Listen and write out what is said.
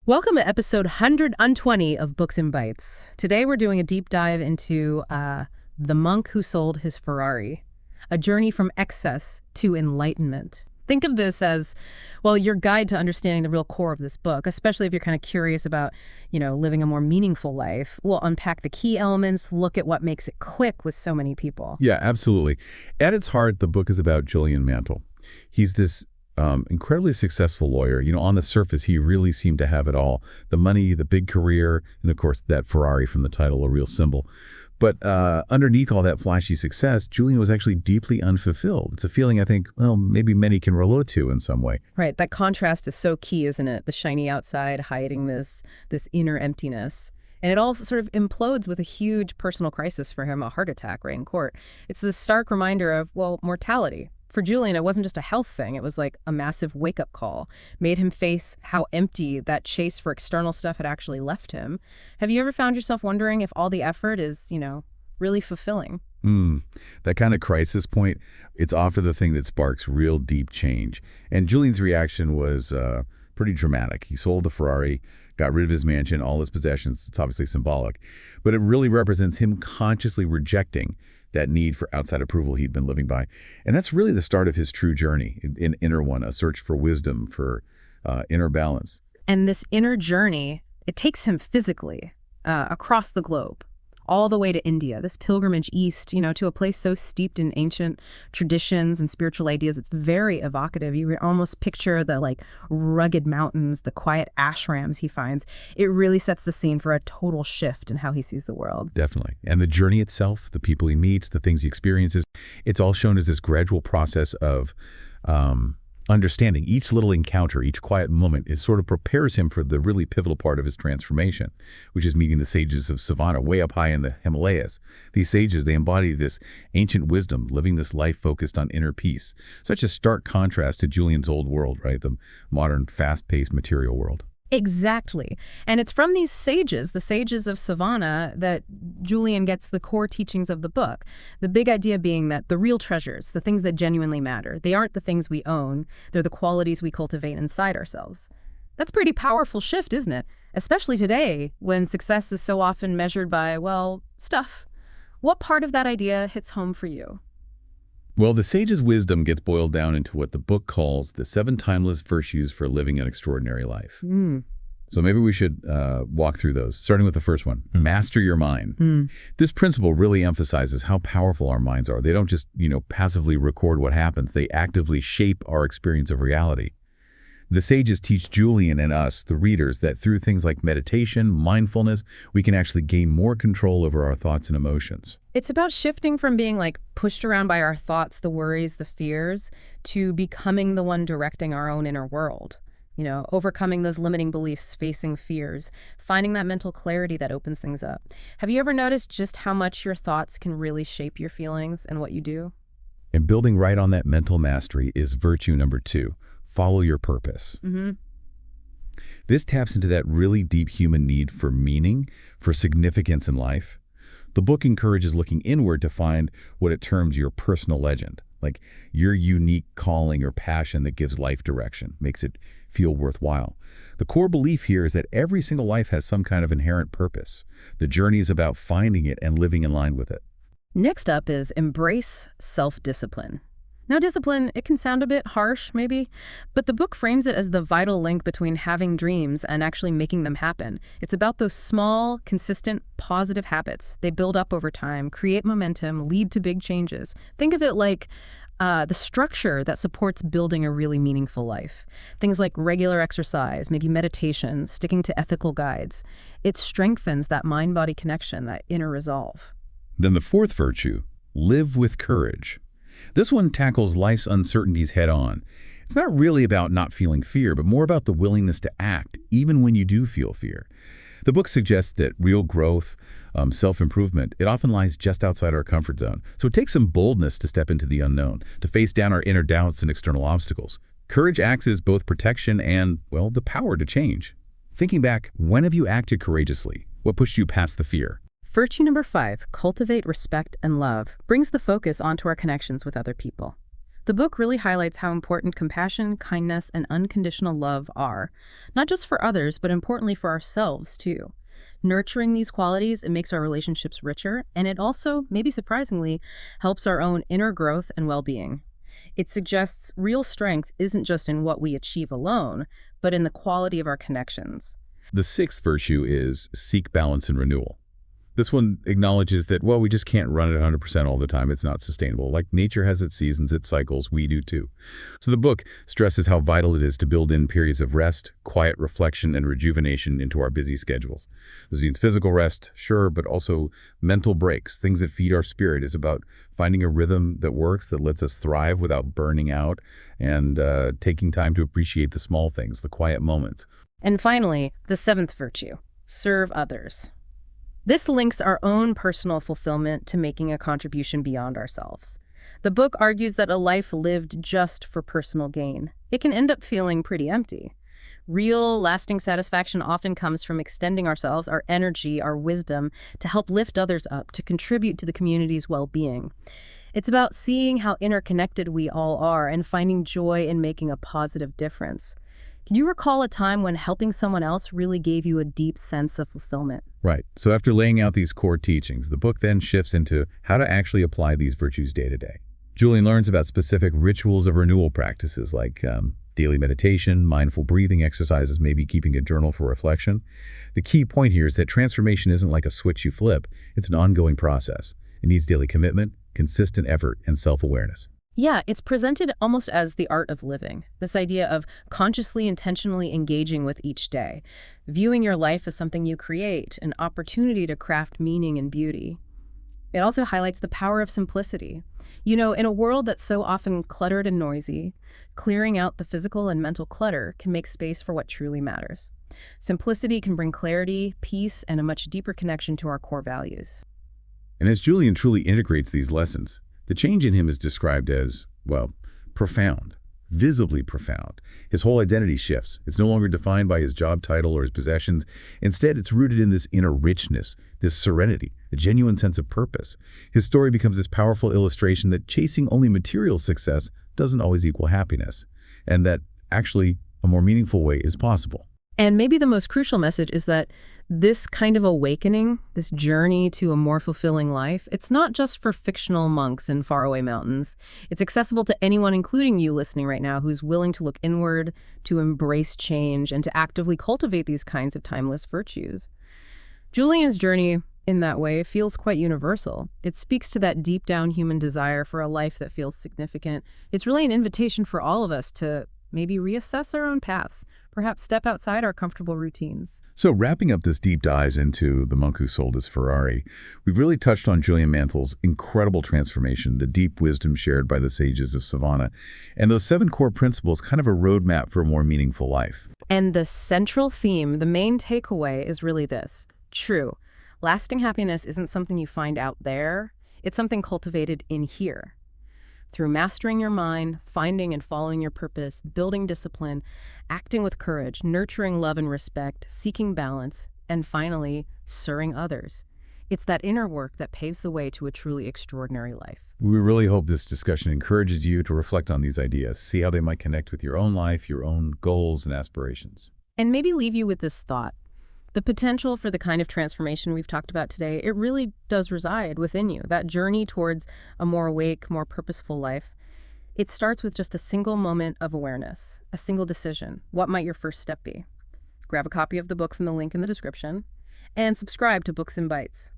Welcome to episode 120 of Books and Bytes. Today we're doing a deep dive into The Monk Who Sold His Ferrari, a journey from excess to enlightenment. Think of this as, well, your guide to understanding the real core of this book, especially if you're kind of curious about, living a more meaningful life. We'll unpack the key elements, look at what makes it click with so many people. Yeah, absolutely. At its heart, the book is about Julian Mantle. He's this incredibly successful lawyer. On the surface, he really seemed to have it all. The money, the big career, and of course, that Ferrari from the title, a real symbol. But underneath all that flashy success, Julian was actually deeply unfulfilled. It's a feeling I think, maybe many can relate to in some way. Right. That contrast is so key, isn't it? The shiny outside hiding this inner emptiness. And it all sort of implodes with a huge personal crisis for him, a heart attack right in court. It's this stark reminder of, mortality. For Julian, it wasn't just a health thing. It was like a massive wake-up call. Made him face how empty that chase for external stuff had actually left him. Have you ever found yourself wondering if all the effort is, really fulfilling? That kind of crisis point, it's often the thing that sparks real deep change. And Julian's reaction was pretty dramatic. He sold the Ferrari, got rid of his mansion, all his possessions. It's obviously symbolic. But it really represents him consciously rejecting that need for outside approval he'd been living by. And that's really the start of his true journey, an inner one, a search for wisdom, for inner balance. And this inner journey, it takes him physically across the globe, all the way to India, this pilgrimage east, to a place so steeped in ancient traditions and spiritual ideas. It's very evocative. You would almost picture the rugged mountains, the quiet ashrams he finds. It really sets the scene for a total shift in how he sees the world. Definitely. And the journey itself, the people he meets, the things he experiences, it's all shown as this gradual process of understanding. Each little encounter, each quiet moment, it sort of prepares him for the really pivotal part of his transformation, which is meeting the sages of Savannah way up high in the Himalayas. These sages, they embody this ancient wisdom, living this life focused on inner peace. Such a stark contrast to Julian's old world, right? The modern, fast-paced material world. Exactly. And it's from these sages, the sages of Savannah, that Julian gets the core teachings of the book. The big idea being that the real treasures, the things that genuinely matter, they aren't the things we own, they're the qualities we cultivate inside ourselves. That's a pretty powerful shift, isn't it? Especially today, when success is so often measured by, stuff. What part of that idea hits home for you? Well, the sage's wisdom gets boiled down into what the book calls the 7 timeless virtues for living an extraordinary life. So maybe we should walk through those, starting with the first one, master your mind. This principle really emphasizes how powerful our minds are. They don't just, passively record what happens. They actively shape our experience of reality. The sages teach Julian and us, the readers, that through things like meditation, mindfulness, we can actually gain more control over our thoughts and emotions. It's about shifting from being pushed around by our thoughts, the worries, the fears, to becoming the one directing our own inner world. Overcoming those limiting beliefs, facing fears, finding that mental clarity that opens things up. Have you ever noticed just how much your thoughts can really shape your feelings and what you do? And building right on that mental mastery is virtue number 2. Follow your purpose. This taps into that really deep human need for meaning, for significance in life. The book encourages looking inward to find what it terms your personal legend, like your unique calling or passion that gives life direction, makes it feel worthwhile. The core belief here is that every single life has some kind of inherent purpose. The journey is about finding it and living in line with it. Next up is embrace self-discipline. Now, discipline, it can sound a bit harsh, maybe, but the book frames it as the vital link between having dreams and actually making them happen. It's about those small, consistent, positive habits. They build up over time, create momentum, lead to big changes. Think of it like the structure that supports building a really meaningful life. Things like regular exercise, maybe meditation, sticking to ethical guides. It strengthens that mind-body connection, that inner resolve. Then the fourth virtue, live with courage. This one tackles life's uncertainties head-on. It's not really about not feeling fear, but more about the willingness to act, even when you do feel fear. The book suggests that real growth, self-improvement, it often lies just outside our comfort zone. So it takes some boldness to step into the unknown, to face down our inner doubts and external obstacles. Courage acts as both protection and, the power to change. Thinking back, when have you acted courageously? What pushed you past the fear? Virtue number 5, cultivate respect and love, brings the focus onto our connections with other people. The book really highlights how important compassion, kindness, and unconditional love are, not just for others, but importantly for ourselves, too. Nurturing these qualities, it makes our relationships richer, and it also, maybe surprisingly, helps our own inner growth and well-being. It suggests real strength isn't just in what we achieve alone, but in the quality of our connections. The sixth virtue is seek balance and renewal. This one acknowledges that, well, we just can't run at 100% all the time. It's not sustainable. Like nature has its seasons, its cycles, we do too. So the book stresses how vital it is to build in periods of rest, quiet reflection, and rejuvenation into our busy schedules. This means physical rest, sure, but also mental breaks, things that feed our spirit. Is about finding a rhythm that works, that lets us thrive without burning out, and taking time to appreciate the small things, the quiet moments. And finally, the seventh virtue, serve others. This links our own personal fulfillment to making a contribution beyond ourselves. The book argues that a life lived just for personal gain, it can end up feeling pretty empty. Real, lasting satisfaction often comes from extending ourselves, our energy, our wisdom, to help lift others up, to contribute to the community's well-being. It's about seeing how interconnected we all are and finding joy in making a positive difference. Can you recall a time when helping someone else really gave you a deep sense of fulfillment? Right. So after laying out these core teachings, the book then shifts into how to actually apply these virtues day to day. Julian learns about specific rituals of renewal practices like daily meditation, mindful breathing exercises, maybe keeping a journal for reflection. The key point here is that transformation isn't like a switch you flip. It's an ongoing process. It needs daily commitment, consistent effort, and self-awareness. Yeah, it's presented almost as the art of living, this idea of consciously, intentionally engaging with each day, viewing your life as something you create, an opportunity to craft meaning and beauty. It also highlights the power of simplicity. You know, in a world that's so often cluttered and noisy, clearing out the physical and mental clutter can make space for what truly matters. Simplicity can bring clarity, peace, and a much deeper connection to our core values. And as Julian truly integrates these lessons, the change in him is described as, well, profound, visibly profound. His whole identity shifts. It's no longer defined by his job title or his possessions. Instead, it's rooted in this inner richness, this serenity, a genuine sense of purpose. His story becomes this powerful illustration that chasing only material success doesn't always equal happiness, and that actually a more meaningful way is possible. And maybe the most crucial message is that this kind of awakening, this journey to a more fulfilling life, it's not just for fictional monks in faraway mountains. It's accessible to anyone, including you listening right now, who's willing to look inward, to embrace change, and to actively cultivate these kinds of timeless virtues. Julian's journey, in that way, feels quite universal. It speaks to that deep down human desire for a life that feels significant. It's really an invitation for all of us to maybe reassess our own paths, perhaps step outside our comfortable routines. So wrapping up this deep dive into The Monk Who Sold His Ferrari, we've really touched on Julian Mantle's incredible transformation, the deep wisdom shared by the sages of Savannah, and those 7 core principles, kind of a roadmap for a more meaningful life. And the central theme, the main takeaway is really this. True, lasting happiness isn't something you find out there, it's something cultivated in here. Through mastering your mind, finding and following your purpose, building discipline, acting with courage, nurturing love and respect, seeking balance, and finally, serving others. It's that inner work that paves the way to a truly extraordinary life. We really hope this discussion encourages you to reflect on these ideas, see how they might connect with your own life, your own goals and aspirations. And maybe leave you with this thought. The potential for the kind of transformation we've talked about today, it really does reside within you. That journey towards a more awake, more purposeful life. It starts with just a single moment of awareness, a single decision. What might your first step be? Grab a copy of the book from the link in the description and subscribe to Books and Bytes.